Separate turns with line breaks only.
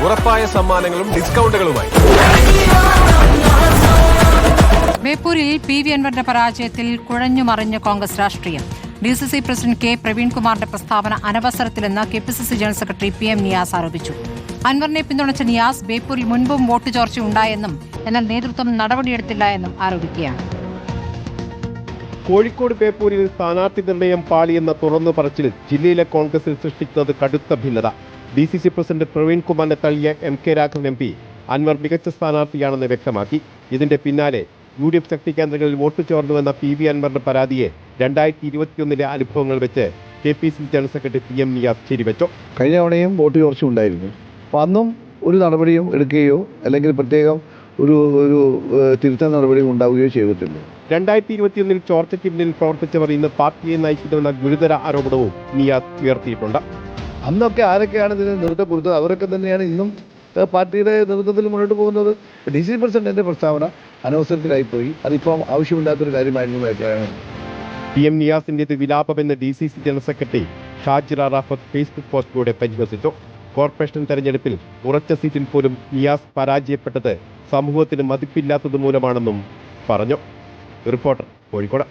ഉറപ്പായ സമ്മാനങ്ങളും ഡിസ്കൗണ്ടുകളുമായി.
ബേപ്പൂരിൽ P V അൻവറിന്റെ പരാജയത്തിൽ കുഴഞ്ഞുമറിഞ്ഞ കോൺഗ്രസ് രാഷ്ട്രീയം. DCC പ്രസിഡന്റ് കെ പ്രവീൺകുമാറിന്റെ പ്രസ്താവന അനവസരത്തിലെന്ന് KPCC general secretary PM Niyas ആരോപിച്ചു. അൻവറിനെ പിന്തുണച്ച നിയാസ് ബേപ്പൂരിൽ മുൻപും വോട്ട് ചോർച്ച ഉണ്ടായെന്നും എന്നാൽ നേതൃത്വം നടപടിയെടുത്തില്ല എന്നും ആരോപിക്കുകയാണ്.
കോഴിക്കോട് ബേപ്പൂരിൽ സ്ഥാനാർത്ഥി നിർണയം പാളിയെന്ന തുറന്നു പറച്ചിൽ ജില്ലയിലെ കോൺഗ്രസിൽ സൃഷ്ടിക്കുന്നത് കടുത്ത ഭിന്നത. DCC പ്രസിഡന്റ് പ്രവീൺകുമാറിനെ തള്ളിയ MK രാഘവൻ MP അൻവർ മികച്ച സ്ഥാനാർത്ഥിയാണെന്ന് വ്യക്തമാക്കി. ഇതിന്റെ പിന്നാലെ UDF ശക്തി കേന്ദ്രങ്ങളിൽ വോട്ട് ചോർന്നുവെന്ന PV അൻവറിന്റെ പരാതിയെ 2021 അനുഭവങ്ങൾ വെച്ച് KPCC general secretary PM Niyas ശരിവെച്ചു.
കഴിഞ്ഞ തവണയും വോട്ട് ചോർച്ച ഉണ്ടായിരുന്നു. അപ്പോൾ അന്നും ഒരു നടപടിയും എടുക്കുകയോ അല്ലെങ്കിൽ പ്രത്യേകം ഒരു തിരുത്തൽ നടപടിയും ഉണ്ടാവുകയോ ചെയ്തിട്ടില്ല.
2021 ചോർച്ചയ്ക്ക് പിന്നിൽ പ്രവർത്തിച്ചവർ ഇന്ന് പാർട്ടിയെ നയിക്കുന്നുവെന്ന ഗുരുതര ആരോപണവും നിയാസ് ഉയർത്തിയിട്ടുണ്ട്.
അന്നൊക്കെ ആരൊക്കെയാണ് ഇതിന് നേതൃത്വം കൊടുത്തത് അവരൊക്കെ തന്നെയാണ് ഇന്നും പാർട്ടിയുടെ നേതൃത്വത്തിൽ മുന്നോട്ട് പോകുന്നത്. DCC പ്രസിഡന്റിന്റെ പ്രസ്താവന അനവസരത്തിലായിപ്പോയി. അതിപ്പം ആവശ്യമില്ലാത്തൊരു കാര്യമായിരുന്നു അഭിപ്രായമാണ്.
PM നിയാസിൻ്റേത് വിലാപമെന്ന് DCC general secretary Shajira Rafath Facebook പോസ്റ്റിലൂടെ പരിഹസിച്ചു. കോർപ്പറേഷൻ തെരഞ്ഞെടുപ്പിൽ ഉറച്ച സീറ്റിൽ പോലും നിയാസ് പരാജയപ്പെട്ടത് സമൂഹത്തിന് മതിപ്പില്ലാത്തത് മൂലമാണെന്നും പറഞ്ഞു. റിപ്പോർട്ടർ, കോഴിക്കോട്.